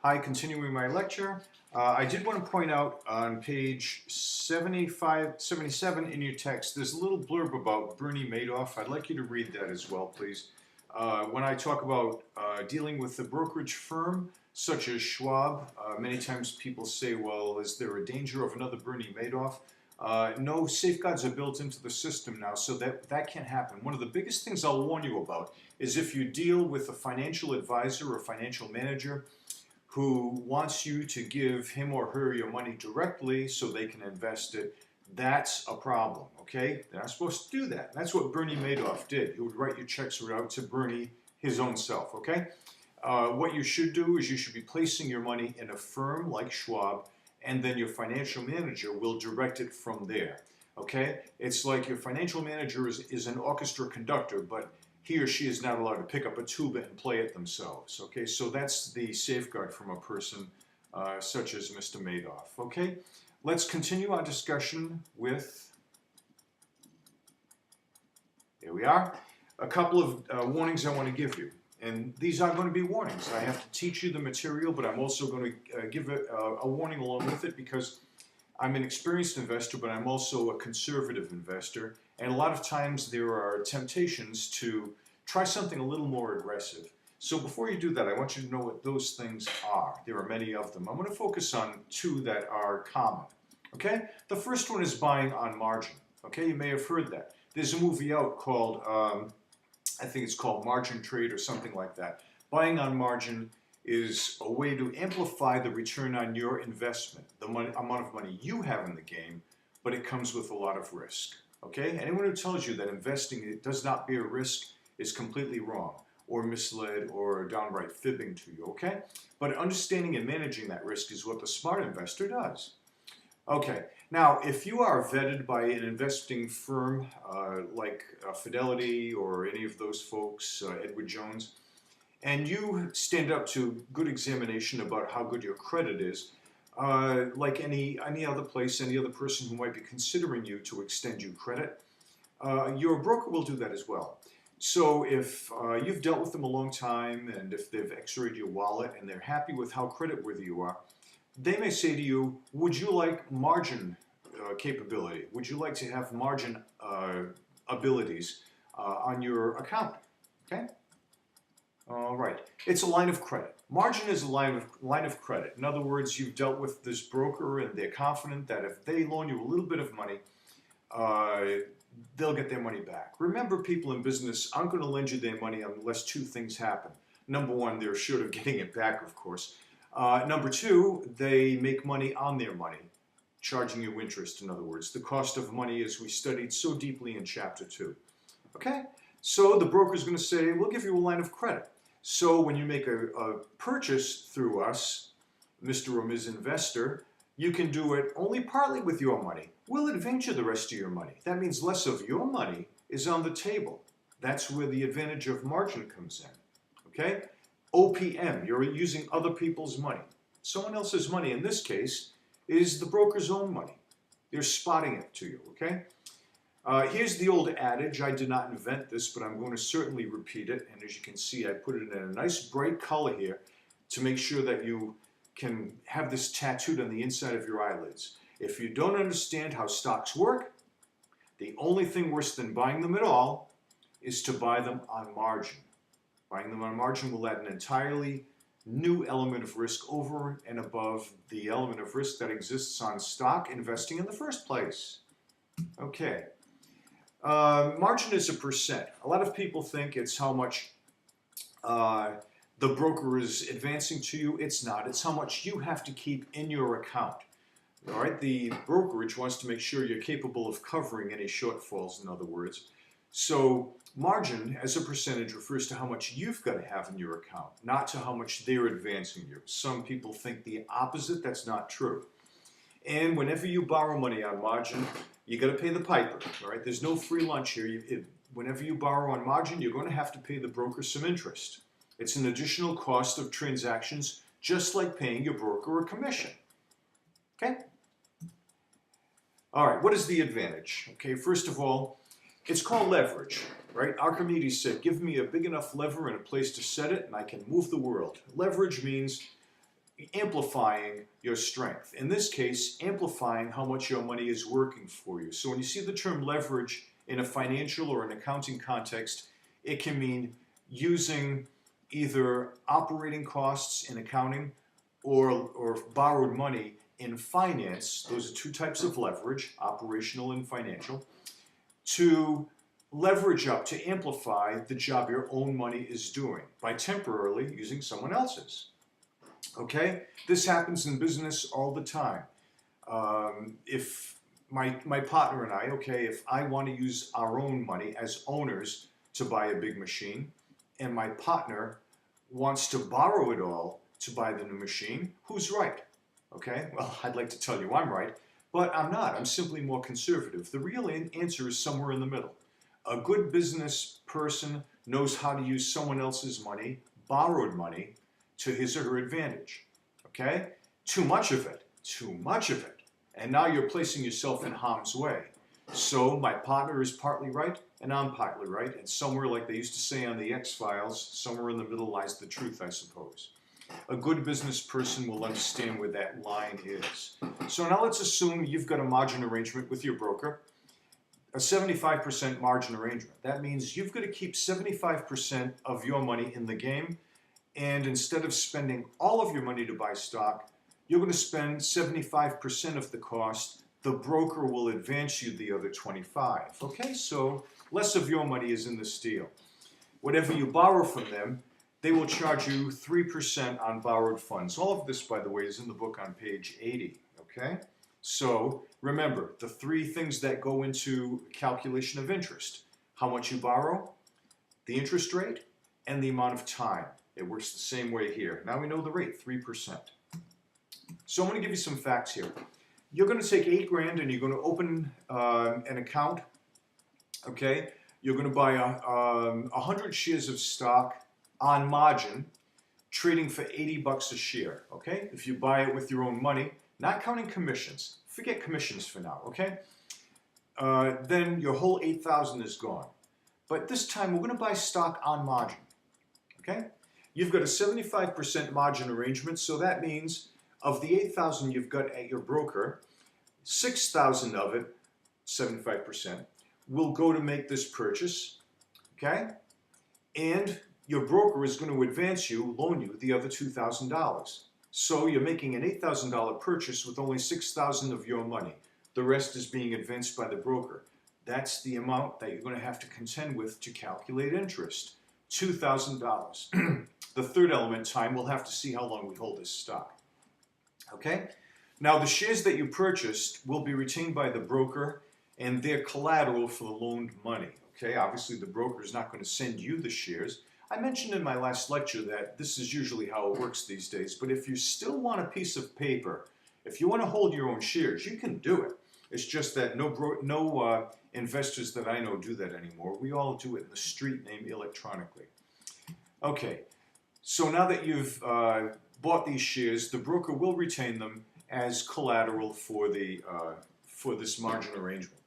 Hi, continuing my lecture. I did want to point out on page 77 in your text, there's a little blurb about Bernie Madoff. I'd like you to read that as well, please. When I talk about dealing with the brokerage firm, such as Schwab, many times people say, well, is there a danger of another Bernie Madoff? No, safeguards are built into the system now, so that can't happen. One of the biggest things I'll warn you about is if you deal with a financial advisor or financial manager who wants you to give him or her your money directly so they can invest it, that's a problem, okay? They're not supposed to do that. That's what Bernie Madoff did. He would write your checks out to Bernie his own self, okay? What you should do is you should be placing your money in a firm like Schwab, and then your financial manager will direct it from there, okay? It's like your financial manager is an orchestra conductor, but he or she is not allowed to pick up a tuba and play it themselves, okay? So that's the safeguard from a person such as Mr. Madoff, okay? Let's continue our discussion with, here we are, a couple of warnings I want to give you. And these are going to be warnings. I have to teach you the material, but I'm also going to give a warning along with it because I'm an experienced investor, but I'm also a conservative investor. And a lot of times there are temptations to try something a little more aggressive. So before you do that, I want you to know what those things are. There are many of them. I'm going to focus on two that are common. Okay? The first one is buying on margin. Okay? You may have heard that. There's a movie out called, I think it's called Margin Trade or something like that. Buying on margin is a way to amplify the return on your investment, the amount of money you have in the game, but it comes with a lot of risk. Okay? Anyone who tells you that investing does not bear risk is completely wrong or misled or downright fibbing to you. Okay? But understanding and managing that risk is what the smart investor does. Okay, now if you are vetted by an investing firm like Fidelity or any of those folks, Edward Jones, and you stand up to good examination about how good your credit is, like any other place, any other person who might be considering you to extend you credit, your broker will do that as well. So if you've dealt with them a long time and if they've x-rayed your wallet and they're happy with how creditworthy you are, they may say to you, would you like margin capability? Would you like to have margin abilities on your account? Okay? All right. It's a line of credit. Margin is a line of credit. In other words, you've dealt with this broker and they're confident that if they loan you a little bit of money, they'll get their money back. Remember, people in business aren't going to lend you their money unless two things happen. Number one, they're sure of getting it back, of course. Number two, they make money on their money, charging you interest, in other words. The cost of money, as we studied so deeply in Chapter 2. Okay? So the broker is going to say, we'll give you a line of credit. So when you make a purchase through us, Mr. or Ms. Investor, you can do it only partly with your money. We'll advance you the rest of your money. That means less of your money is on the table. That's where the advantage of margin comes in. Okay? OPM, you're using other people's money. Someone else's money, in this case, is the broker's own money. They're spotting it to you, okay? Here's the old adage. I did not invent this, but I'm going to certainly repeat it. And as you can see, I put it in a nice bright color here to make sure that you can have this tattooed on the inside of your eyelids. If you don't understand how stocks work, the only thing worse than buying them at all is to buy them on margin. Buying them on margin will add an entirely new element of risk over and above the element of risk that exists on stock investing in the first place. Okay. Margin is a percent. A lot of people think it's how much the broker is advancing to you. It's not. It's how much you have to keep in your account. All right. The brokerage wants to make sure you're capable of covering any shortfalls, in other words. So margin as a percentage refers to how much you've got to have in your account, not to how much they're advancing you. Some people think the opposite. That's not true. And whenever you borrow money on margin, you got to pay the piper. All right, there's no free lunch here. Whenever you borrow on margin, you're going to have to pay the broker some interest. It's an additional cost of transactions, just like paying your broker a commission. Okay? All right, what is the advantage? Okay, first of all, it's called leverage, right? Archimedes said, give me a big enough lever and a place to set it, and I can move the world. Leverage means amplifying your strength. In this case, amplifying how much your money is working for you. So when you see the term leverage in a financial or an accounting context, it can mean using either operating costs in accounting or borrowed money in finance. Those are two types of leverage, operational and financial, to leverage up, to amplify the job your own money is doing by temporarily using someone else's. Okay? This happens in business all the time. If my partner and I, okay, if I want to use our own money as owners to buy a big machine, and my partner wants to borrow it all to buy the new machine, who's right? Okay, well, I'd like to tell you I'm right, but I'm not. I'm simply more conservative. The real answer is somewhere in the middle. A good business person knows how to use someone else's money, borrowed money, to his or her advantage. Okay? Too much of it. And now you're placing yourself in harm's way. So my partner is partly right, and I'm partly right, and somewhere, like they used to say on the X-Files, somewhere in the middle lies the truth, I suppose. A good business person will understand where that line is. So now let's assume you've got a margin arrangement with your broker, a 75% margin arrangement. That means you've got to keep 75% of your money in the game, and instead of spending all of your money to buy stock, you're going to spend 75% of the cost. The broker will advance you the other 25. Okay, so less of your money is in this deal. Whatever you borrow from them, they will charge you 3% on borrowed funds. All of this, by the way, is in the book on page 80. Okay, so remember the three things that go into calculation of interest: how much you borrow, the interest rate, and the amount of time. It works the same way here. Now we know the rate, 3%. So I'm going to give you some facts here. You're going to take $8,000 and you're going to open an account. Okay, you're going to buy 100 shares of stock on margin, trading for $80 a share. Okay, if you buy it with your own money, not counting commissions. Forget commissions for now. Okay, then your whole $8,000 is gone. But this time we're going to buy stock on margin. Okay, you've got a 75% margin arrangement, so that means of the $8,000 you've got at your broker, $6,000 of it, 75%, will go to make this purchase, okay? And your broker is going to advance you, loan you the other $2,000. So you're making an $8,000 purchase with only $6,000 of your money. The rest is being advanced by the broker. That's the amount that you're going to have to contend with to calculate interest, $2,000. The third element, time, we'll have to see how long we hold this stock. Okay? Now the shares that you purchased will be retained by the broker, and they're collateral for the loaned money. Okay? Obviously the broker is not going to send you the shares. I mentioned in my last lecture that this is usually how it works these days, but if you still want a piece of paper, if you want to hold your own shares, you can do it. It's just that no investors that I know do that anymore. We all do it in the street name electronically. Okay, so now that you've bought these shares, the broker will retain them as collateral for this margin arrangement.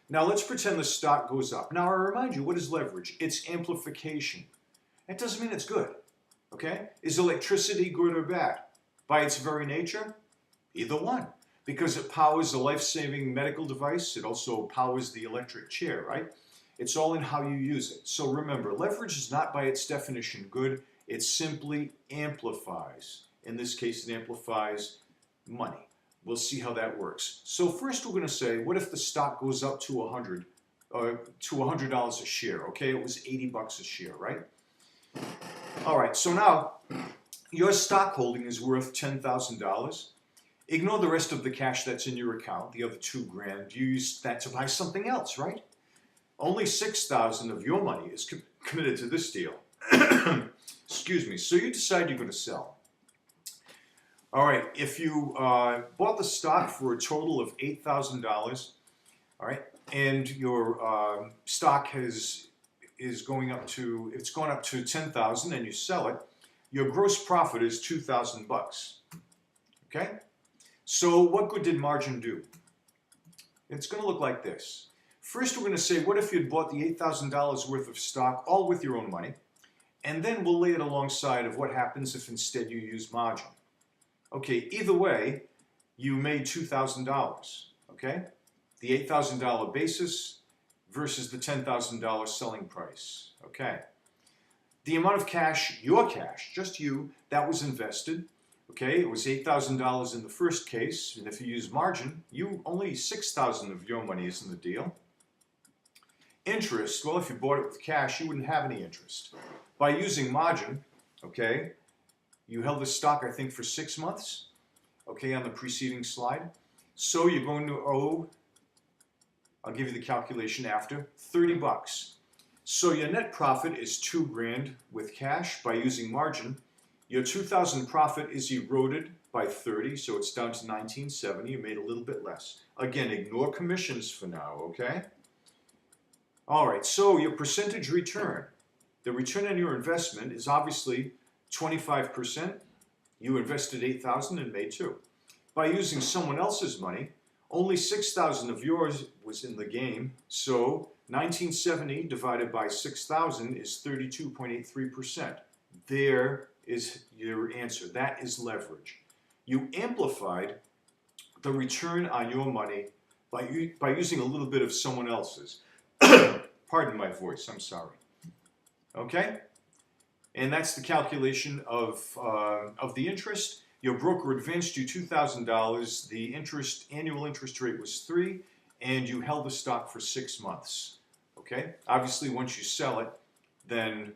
Now let's pretend the stock goes up. Now I remind you, what is leverage? It's amplification. That doesn't mean it's good. Okay? Is electricity good or bad? By its very nature, either one. Because it powers a life-saving medical device, it also powers the electric chair, right? It's all in how you use it. So remember, leverage is not by its definition good. It simply amplifies. In this case, it amplifies money. We'll see how that works. So first we're going to say, what if the stock goes up to $100 a share? Okay, it was $80 a share, right? All right, so now your stock holding is worth $10,000. Ignore the rest of the cash that's in your account, the other $2,000. You use that to buy something else, right? Only $6,000 of your money is committed to this deal. Excuse me. So you decide you're going to sell. All right. If you bought the stock for a total of $8,000, all right, and your stock is going up to, it's gone up to $10,000, and you sell it, your gross profit is $2,000. Okay. So what good did margin do? It's going to look like this. First, we're going to say, what if you'd bought the $8,000 worth of stock all with your own money? And then we'll lay it alongside of what happens if instead you use margin. Okay, either way, you made $2,000, okay? The $8,000 basis versus the $10,000 selling price, okay? The amount of cash, your cash, just you, that was invested, okay? It was $8,000 in the first case, and if you use margin, only $6,000 of your money is in the deal. Interest, well, if you bought it with cash, you wouldn't have any interest. By using margin, okay, you held the stock, I think, for 6 months, okay, on the preceding slide. So you're going to owe, I'll give you the calculation after, 30 bucks. So your net profit is $2,000 with cash. By using margin, your 2,000 profit is eroded by 30, so it's down to 1970. You made a little bit less. Again, ignore commissions for now, okay? All right, so your percentage return. The return on your investment is obviously 25%. You invested 8,000 and made 2. By using someone else's money, only 6,000 of yours was in the game, so 1970 divided by 6,000 is 32.83%. There is your answer. That is leverage. You amplified the return on your money by using a little bit of someone else's. Pardon my voice, I'm sorry. Okay? And that's the calculation of the interest. Your broker advanced you $2,000. The annual interest rate was 3%, and you held the stock for 6 months. Okay? Obviously, once you sell it, then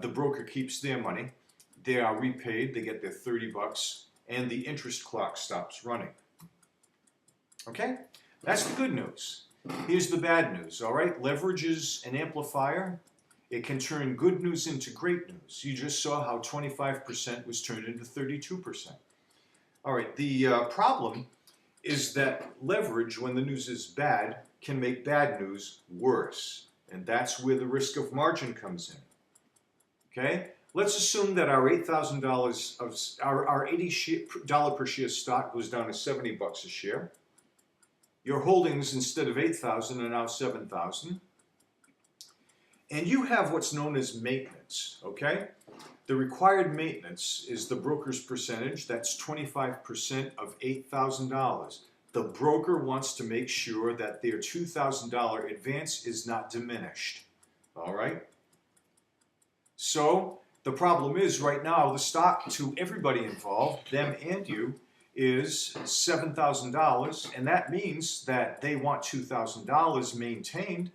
the broker keeps their money. They are repaid. They get their 30 bucks, and the interest clock stops running. Okay? That's the good news. Here's the bad news, all right? Leverage is an amplifier. It can turn good news into great news. You just saw how 25% was turned into 32%. All right, the problem is that leverage, when the news is bad, can make bad news worse. And that's where the risk of margin comes in. Okay? Let's assume that our $8,000 of our $80 per share stock goes down to 70 bucks a share. Your holdings, instead of 8,000, are now 7,000. And you have what's known as maintenance, okay? The required maintenance is the broker's percentage. That's 25% of $8,000. The broker wants to make sure that their $2,000 advance is not diminished, all right? So the problem is right now the stock to everybody involved, them and you, is $7,000, and that means that they want $2,000 maintained,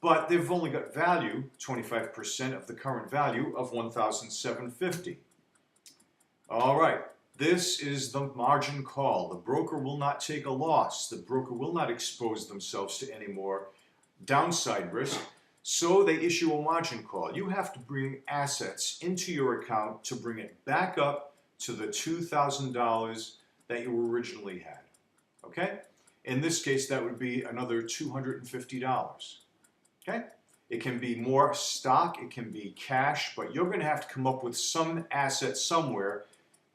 but they've only got value, 25% of the current value of $1,750. All right, this is the margin call. The broker will not take a loss. The broker will not expose themselves to any more downside risk, so they issue a margin call. You have to bring assets into your account to bring it back up to the $2,000 that you originally had, okay? In this case, that would be another $250, okay? It can be more stock, it can be cash, but you're gonna have to come up with some asset somewhere,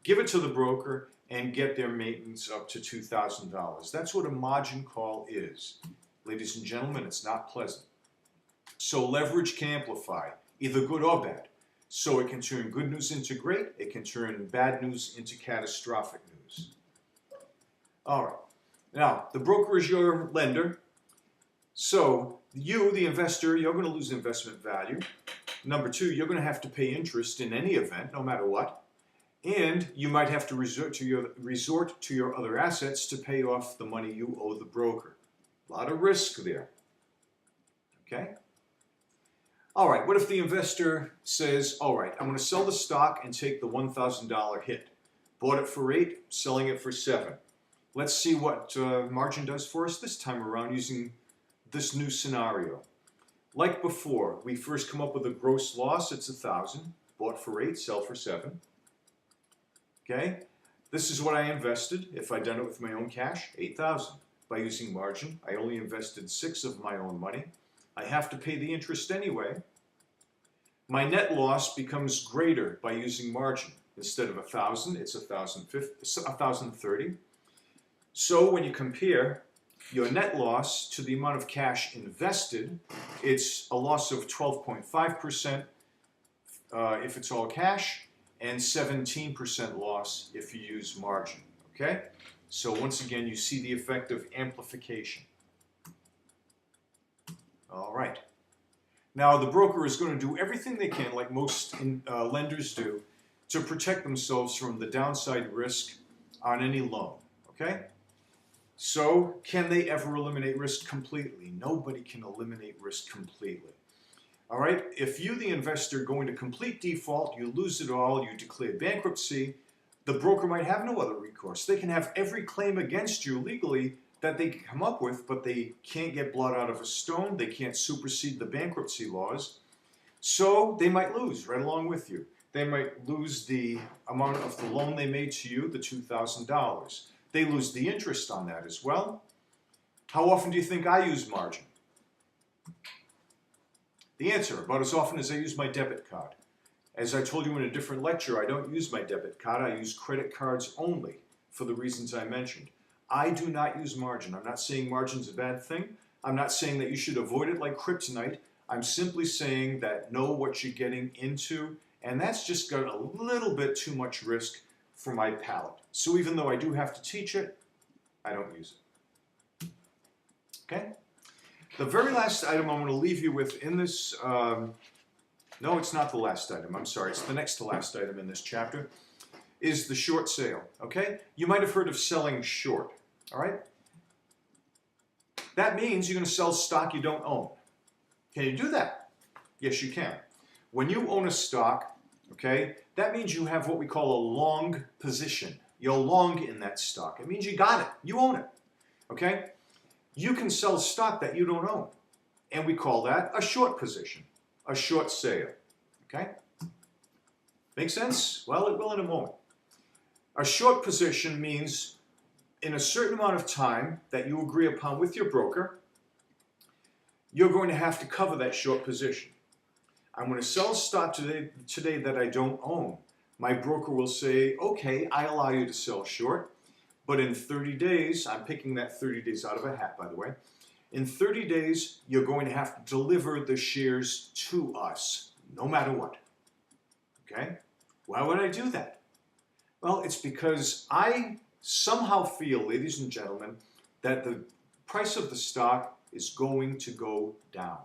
give it to the broker, and get their maintenance up to $2,000. That's what a margin call is. Ladies and gentlemen, it's not pleasant. So leverage can amplify, either good or bad. So it can turn good news into great, it can turn bad news into catastrophic news. All right, now the broker is your lender. So you, the investor, you're going to lose investment value. Number two, you're going to have to pay interest in any event, no matter what. And you might have to resort to your other assets to pay off the money you owe the broker. A lot of risk there. Okay? All right, what if the investor says, all right, I'm going to sell the stock and take the $1,000 hit. Bought it for 8, selling it for 7. Let's see what margin does for us this time around using this new scenario. Like before, we first come up with a gross loss. It's 1,000. Bought for 8, sell for 7. Okay? This is what I invested. If I'd done it with my own cash, 8,000. By using margin, I only invested 6 of my own money. I have to pay the interest anyway. My net loss becomes greater by using margin. Instead of 1,000, it's 1,030. So when you compare your net loss to the amount of cash invested, it's a loss of 12.5% if it's all cash, and 17% loss if you use margin. Okay? So once again, you see the effect of amplification. All right. Now, the broker is going to do everything they can, like most lenders do, to protect themselves from the downside risk on any loan. Okay? So, can they ever eliminate risk completely? Nobody can eliminate risk completely. All right? If you, the investor, go into complete default, you lose it all, you declare bankruptcy, the broker might have no other recourse. They can have every claim against you legally that they can come up with, but they can't get blood out of a stone. They can't supersede the bankruptcy laws. So they might lose right along with you. They might lose the amount of the loan they made to you, the $2,000. They lose the interest on that as well. How often do you think I use margin? The answer, about as often as I use my debit card. As I told you in a different lecture, I don't use my debit card. I use credit cards only for the reasons I mentioned. I do not use margin. I'm not saying margin's a bad thing. I'm not saying that you should avoid it like kryptonite. I'm simply saying that know what you're getting into, and that's just got a little bit too much risk for my palate. So even though I do have to teach it, I don't use it. Okay? The very last item I'm going to leave you with in this, no, it's not the last item, I'm sorry, it's the next to last item in this chapter, is the short sale, okay? You might have heard of selling short, all right? That means you're going to sell stock you don't own. Can you do that? Yes, you can. When you own a stock, okay, that means you have what we call a long position. You're long in that stock. It means you got it. You own it, okay? You can sell stock that you don't own, and we call that a short position, a short sale, okay? Make sense? Well, it will in a moment. A short position means in a certain amount of time that you agree upon with your broker, you're going to have to cover that short position. I'm going to sell stock today that I don't own. My broker will say, okay, I allow you to sell short, but in 30 days, I'm picking that 30 days out of a hat, by the way. In 30 days, you're going to have to deliver the shares to us, no matter what. Okay? Why would I do that? Well, it's because I somehow feel, ladies and gentlemen, that the price of the stock is going to go down.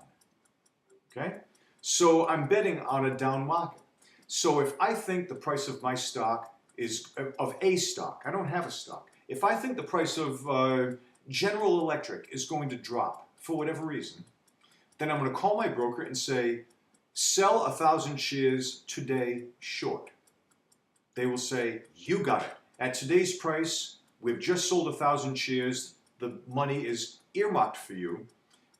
Okay? So I'm betting on a down market. So if I think the price of my stock is, of a stock, I don't have a stock. If I think the price of General Electric is going to drop for whatever reason, then I'm going to call my broker and say, sell 1,000 shares today short. They will say, you got it. At today's price, we've just sold 1,000 shares. The money is earmarked for you,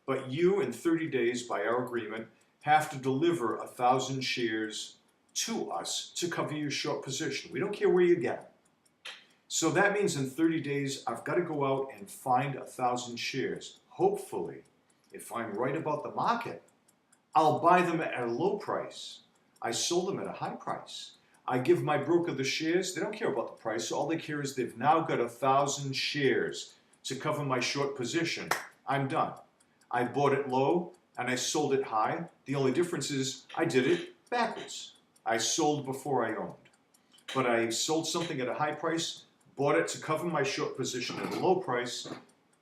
but you in 30 days, by our agreement, have to deliver 1,000 shares to us to cover your short position. We don't care where you get them. So that means in 30 days, I've got to go out and find 1,000 shares. Hopefully, if I'm right about the market, I'll buy them at a low price. I sold them at a high price. I give my broker the shares. They don't care about the price. All they care is they've now got 1,000 shares to cover my short position. I'm done. I bought it low and I sold it high. The only difference is I did it backwards. I sold before I owned. But I sold something at a high price, bought it to cover my short position at a low price,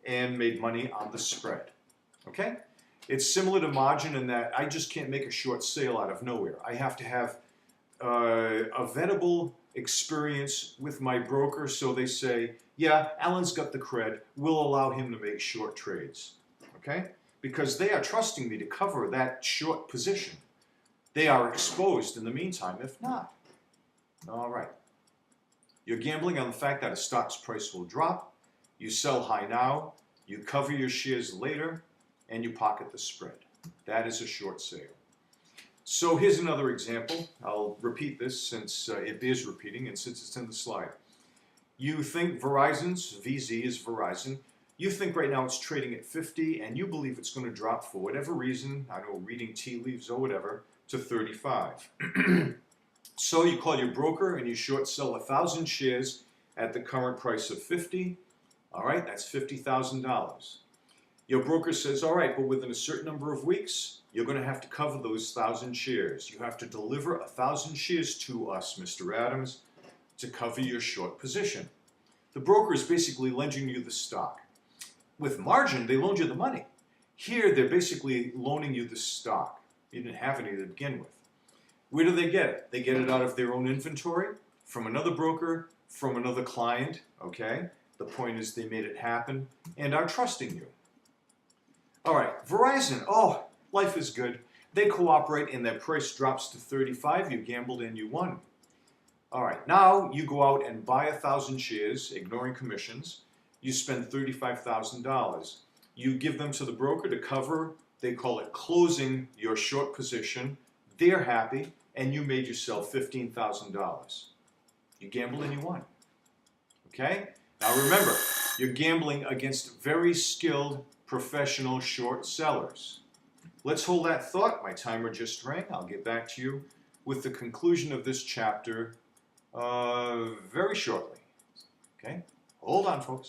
and made money on the spread. Okay? It's similar to margin in that I just can't make a short sale out of nowhere. I have to have a vettable experience with my broker, so they say, yeah, Alan's got the cred, we'll allow him to make short trades. Okay? Because they are trusting me to cover that short position. They are exposed in the meantime, if not. All right. You're gambling on the fact that a stock's price will drop. You sell high now, you cover your shares later, and you pocket the spread. That is a short sale. So here's another example. I'll repeat this since it bears repeating and since it's in the slide. You think Verizon's, VZ is Verizon, you think right now it's trading at 50 and you believe it's going to drop for whatever reason, I don't know, reading tea leaves or whatever, to 35. So you call your broker and you short sell 1,000 shares at the current price of 50. All right, that's $50,000. Your broker says, all right, but within a certain number of weeks, You're going to have to cover those 1,000 shares. You have to deliver 1,000 shares to us, Mr. Adams, to cover your short position. The broker is basically lending you the stock. With margin, they loaned you the money. Here, they're basically loaning you the stock. You didn't have any to begin with. Where do they get it? They get it out of their own inventory, from another broker, from another client, okay? The point is they made it happen and are trusting you. All right, Verizon, oh, life is good. They cooperate and their price drops to 35. You gambled and you won. All right, now you go out and buy 1,000 shares, ignoring commissions. You spend $35,000. You give them to the broker to cover, they call it closing your short position. They're happy, and you made yourself $15,000. You gambled and you won. Okay? Now remember, you're gambling against very skilled professional short sellers. Let's hold that thought. My timer just rang. I'll get back to you with the conclusion of this chapter very shortly. Okay? Hold on, folks.